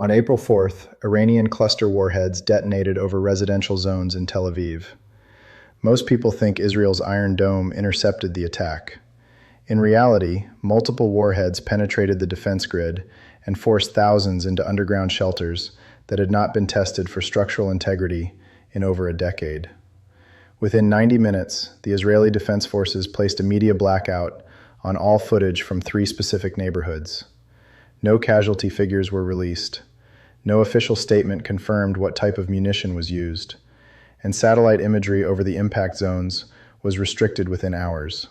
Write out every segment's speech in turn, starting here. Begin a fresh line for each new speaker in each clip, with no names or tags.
On April 4th, Iranian cluster warheads detonated over residential zones in Tel Aviv. Most people think Israel's Iron Dome intercepted the attack. In reality, multiple warheads penetrated the defense grid and forced thousands into underground shelters that had not been tested for structural integrity in over a decade. Within 90 minutes, the Israeli Defense Forces placed a media blackout on all footage from 3 specific neighborhoods. No casualty figures were released. No official statement confirmed what type of munition was used, and satellite imagery over the impact zones was restricted within hours.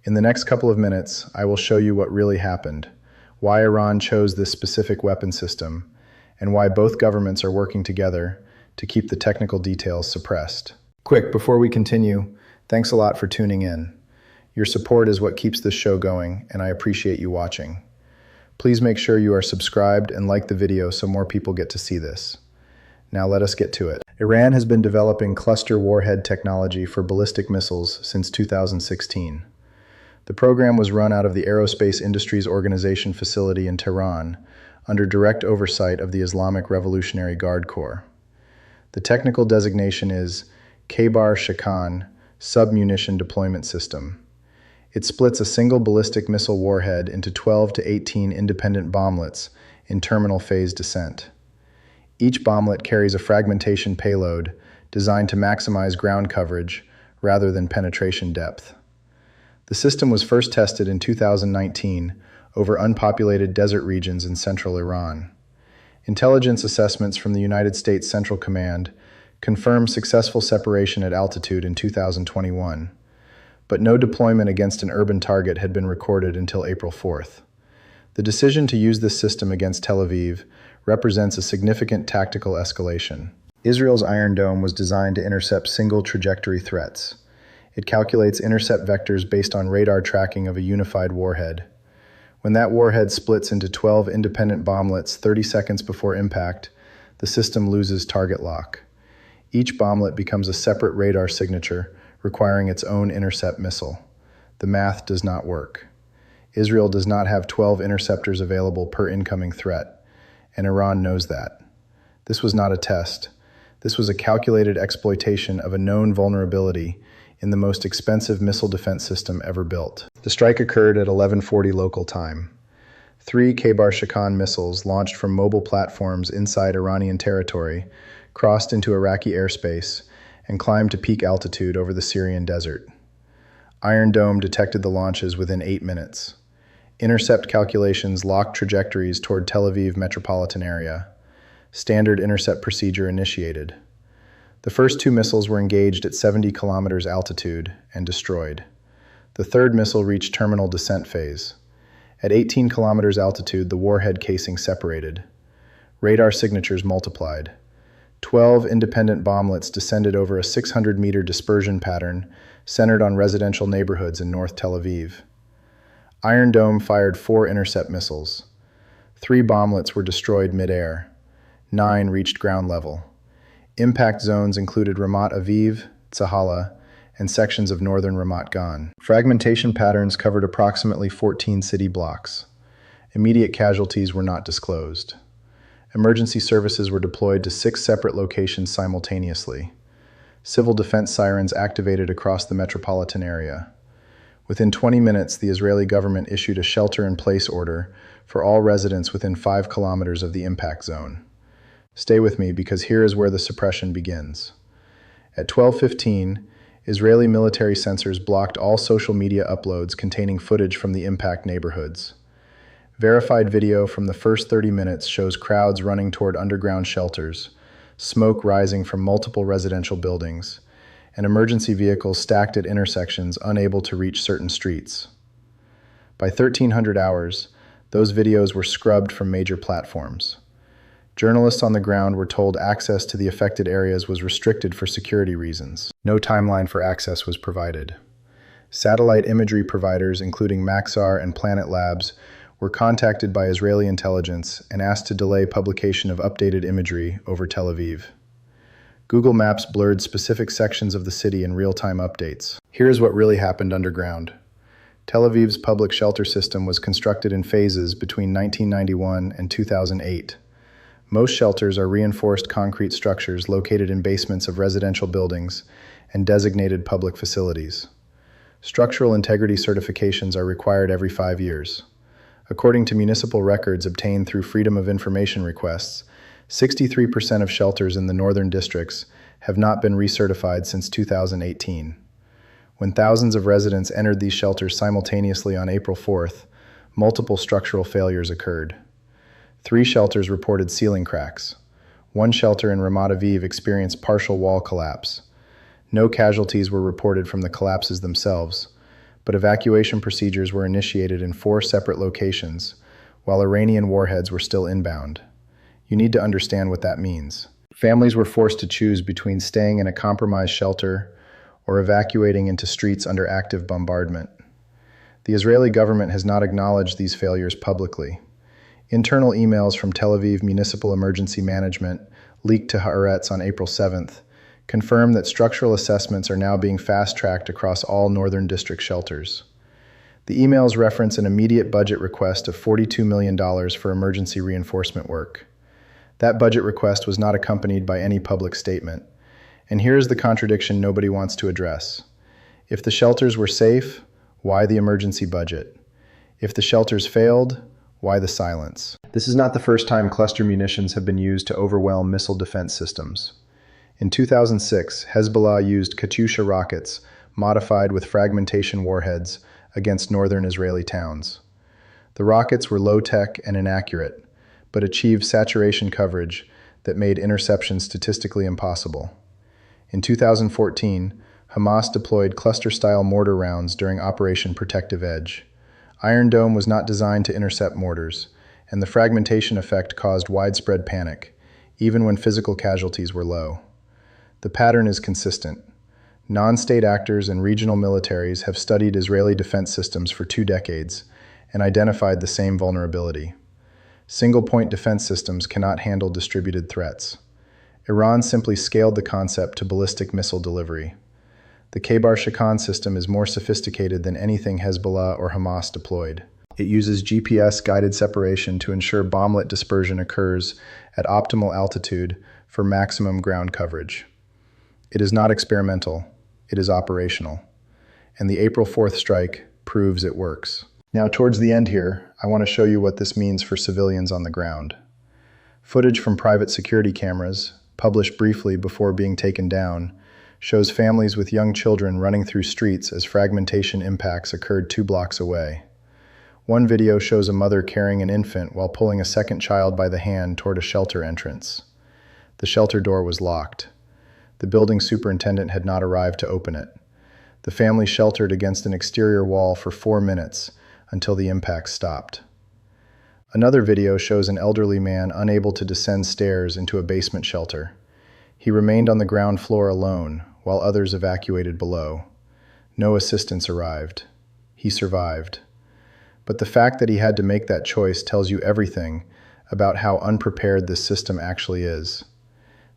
In the next couple of minutes, I will show you what really happened, why Iran chose this specific weapon system, and why both governments are working together to keep the technical details suppressed. Quick, before we continue, thanks a lot for tuning in. Your support is what keeps this show going, and I appreciate you watching. Please make sure you are subscribed and like the video so more people get to see this. Now let us get to it. Iran has been developing cluster warhead technology for ballistic missiles since 2016. The program was run out of the Aerospace Industries Organization facility in Tehran under direct oversight of the Islamic Revolutionary Guard Corps. The technical designation is K-bar-Shakan submunition deployment system. It splits a single ballistic missile warhead into 12 to 18 independent bomblets in terminal phase descent. Each bomblet carries a fragmentation payload designed to maximize ground coverage rather than penetration depth. The system was first tested in 2019 over unpopulated desert regions in central Iran. Intelligence assessments from the United States Central Command confirmed successful separation at altitude in 2021. But no deployment against an urban target had been recorded until April 4th. The decision to use this system against Tel Aviv represents a significant tactical escalation. Israel's Iron Dome was designed to intercept single trajectory threats. It calculates intercept vectors based on radar tracking of a unified warhead. When that warhead splits into 12 independent bomblets 30 seconds before impact, the system loses target lock. Each bomblet becomes a separate radar signature, requiring its own intercept missile. The math does not work. Israel does not have 12 interceptors available per incoming threat, and Iran knows that. This was not a test. This was a calculated exploitation of a known vulnerability in the most expensive missile defense system ever built. The strike occurred at 11:40 local time. 3 K-bar-Shakan missiles launched from mobile platforms inside Iranian territory crossed into Iraqi airspace and climbed to peak altitude over the Syrian desert. Iron Dome detected the launches within 8 minutes. Intercept calculations locked trajectories toward Tel Aviv metropolitan area. Standard intercept procedure initiated. The first 2 missiles were engaged at 70 kilometers altitude and destroyed. The third missile reached terminal descent phase. At 18 kilometers altitude, the warhead casing separated. Radar signatures multiplied. 12 independent bomblets descended over a 600-meter dispersion pattern centered on residential neighborhoods in North Tel Aviv. Iron Dome fired 4 intercept missiles. 3 bomblets were destroyed mid-air. 9 reached ground level. Impact zones included Ramat Aviv, Tsahala, and sections of northern Ramat Gan. Fragmentation patterns covered approximately 14 city blocks. Immediate casualties were not disclosed. Emergency services were deployed to 6 separate locations simultaneously. Civil defense sirens activated across the metropolitan area. Within 20 minutes, the Israeli government issued a shelter-in-place order for all residents within 5 kilometers of the impact zone. Stay with me because here is where the suppression begins. At 12:15, Israeli military censors blocked all social media uploads containing footage from the impact neighborhoods. Verified video from the first 30 minutes shows crowds running toward underground shelters, smoke rising from multiple residential buildings, and emergency vehicles stacked at intersections unable to reach certain streets. By 1300 hours, those videos were scrubbed from major platforms. Journalists on the ground were told access to the affected areas was restricted for security reasons. No timeline for access was provided. Satellite imagery providers, including Maxar and Planet Labs, were contacted by Israeli intelligence and asked to delay publication of updated imagery over Tel Aviv. Google Maps blurred specific sections of the city in real-time updates. Here's what really happened underground. Tel Aviv's public shelter system was constructed in phases between 1991 and 2008. Most shelters are reinforced concrete structures located in basements of residential buildings and designated public facilities. Structural integrity certifications are required every 5 years. According to municipal records obtained through Freedom of Information requests, 63% of shelters in the northern districts have not been recertified since 2018. When thousands of residents entered these shelters simultaneously on April 4th, multiple structural failures occurred. 3 shelters reported ceiling cracks. 1 shelter in Ramat Aviv experienced partial wall collapse. No casualties were reported from the collapses themselves, but evacuation procedures were initiated in 4 separate locations, while Iranian warheads were still inbound. You need to understand what that means. Families were forced to choose between staying in a compromised shelter or evacuating into streets under active bombardment. The Israeli government has not acknowledged these failures publicly. Internal emails from Tel Aviv Municipal Emergency Management, leaked to Haaretz on April 7th, confirm that structural assessments are now being fast-tracked across all northern district shelters. The emails reference an immediate budget request of $42 million for emergency reinforcement work. That budget request was not accompanied by any public statement. And here is the contradiction nobody wants to address. If the shelters were safe, why the emergency budget? If the shelters failed, why the silence? This is not the first time cluster munitions have been used to overwhelm missile defense systems. In 2006, Hezbollah used Katyusha rockets, modified with fragmentation warheads, against northern Israeli towns. The rockets were low-tech and inaccurate, but achieved saturation coverage that made interception statistically impossible. In 2014, Hamas deployed cluster-style mortar rounds during Operation Protective Edge. Iron Dome was not designed to intercept mortars, and the fragmentation effect caused widespread panic, even when physical casualties were low. The pattern is consistent. Non-state actors and regional militaries have studied Israeli defense systems for 2 decades and identified the same vulnerability. Single-point defense systems cannot handle distributed threats. Iran simply scaled the concept to ballistic missile delivery. The Khaybar-Shikan system is more sophisticated than anything Hezbollah or Hamas deployed. It uses GPS-guided separation to ensure bomblet dispersion occurs at optimal altitude for maximum ground coverage. It is not experimental, it is operational. And the April 4th strike proves it works. Now, towards the end here, I want to show you what this means for civilians on the ground. Footage from private security cameras, published briefly before being taken down, shows families with young children running through streets as fragmentation impacts occurred 2 blocks away. One video shows a mother carrying an infant while pulling a second child by the hand toward a shelter entrance. The shelter door was locked. The building superintendent had not arrived to open it. The family sheltered against an exterior wall for 4 minutes until the impact stopped. Another video shows an elderly man unable to descend stairs into a basement shelter. He remained on the ground floor alone while others evacuated below. No assistance arrived. He survived. But the fact that he had to make that choice tells you everything about how unprepared this system actually is.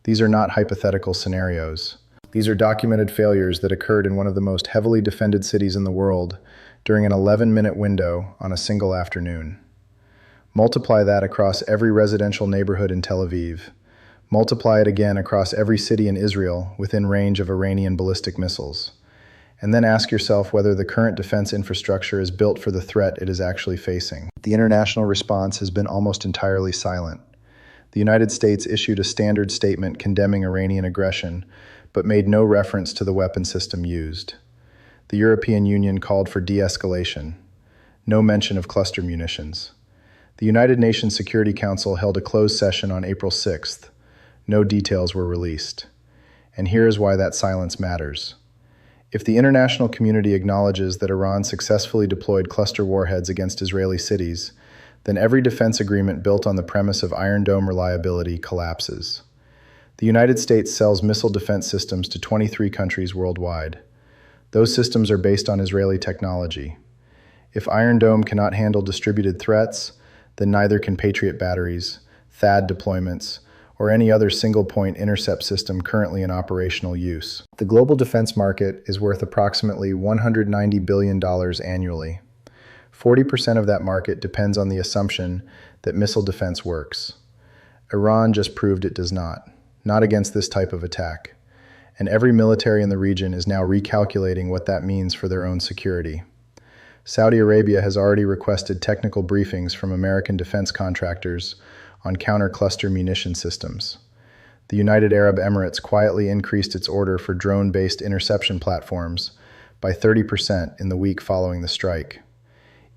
These are not hypothetical scenarios. These are documented failures that occurred in one of the most heavily defended cities in the world during an 11-minute window on a single afternoon. Multiply that across every residential neighborhood in Tel Aviv. Multiply it again across every city in Israel within range of Iranian ballistic missiles. And then ask yourself whether the current defense infrastructure is built for the threat it is actually facing. The international response has been almost entirely silent. The United States issued a standard statement condemning Iranian aggression, but made no reference to the weapon system used. The European Union called for de-escalation. No mention of cluster munitions. The United Nations Security Council held a closed session on April 6th. No details were released. And here is why that silence matters. If the international community acknowledges that Iran successfully deployed cluster warheads against Israeli cities, then every defense agreement built on the premise of Iron Dome reliability collapses. The United States sells missile defense systems to 23 countries worldwide. Those systems are based on Israeli technology. If Iron Dome cannot handle distributed threats, then neither can Patriot batteries, THAAD deployments, or any other single-point intercept system currently in operational use. The global defense market is worth approximately $190 billion annually. 40% of that market depends on the assumption that missile defense works. Iran just proved it does not against this type of attack. And every military in the region is now recalculating what that means for their own security. Saudi Arabia has already requested technical briefings from American defense contractors on counter-cluster munition systems. The United Arab Emirates quietly increased its order for drone-based interception platforms by 30% in the week following the strike.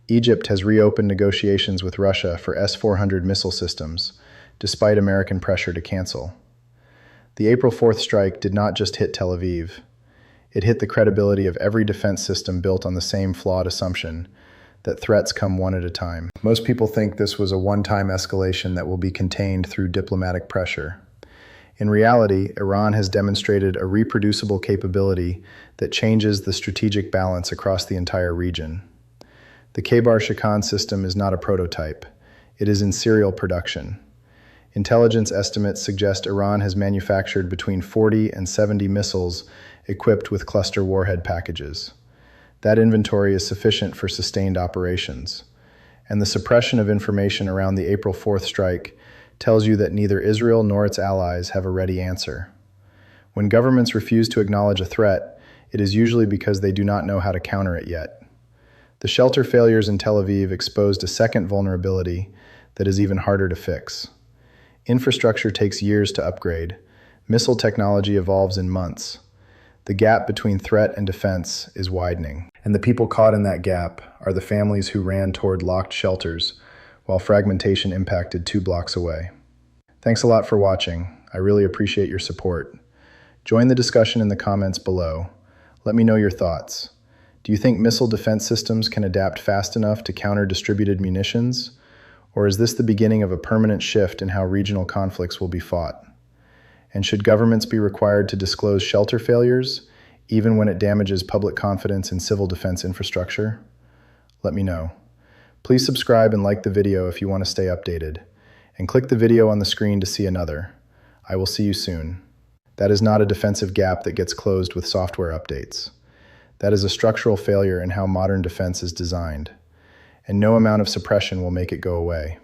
Egypt has reopened negotiations with Russia for S-400 missile systems, despite American pressure to cancel. The April 4th strike did not just hit Tel Aviv. It hit the credibility of every defense system built on the same flawed assumption that threats come one at a time. Most people think this was a one-time escalation that will be contained through diplomatic pressure. In reality, Iran has demonstrated a reproducible capability that changes the strategic balance across the entire region. The Khaybar-Shikan system is not a prototype. It is in serial production. Intelligence estimates suggest Iran has manufactured between 40 and 70 missiles equipped with cluster warhead packages. That inventory is sufficient for sustained operations. And the suppression of information around the April 4th strike tells you that neither Israel nor its allies have a ready answer. When governments refuse to acknowledge a threat, it is usually because they do not know how to counter it yet. The shelter failures in Tel Aviv exposed a second vulnerability that is even harder to fix. Infrastructure takes years to upgrade. Missile technology evolves in months. The gap between threat and defense is widening. And the people caught in that gap are the families who ran toward locked shelters while fragmentation impacted 2 blocks away. Thanks a lot for watching. I really appreciate your support. Join the discussion in the comments below. Let me know your thoughts. Do you think missile defense systems can adapt fast enough to counter distributed munitions? Or is this the beginning of a permanent shift in how regional conflicts will be fought? And should governments be required to disclose shelter failures, even when it damages public confidence in civil defense infrastructure? Let me know. Please subscribe and like the video if you want to stay updated. And click the video on the screen to see another. I will see you soon. That is not a defensive gap that gets closed with software updates. That is a structural failure in how modern defense is designed. And no amount of suppression will make it go away.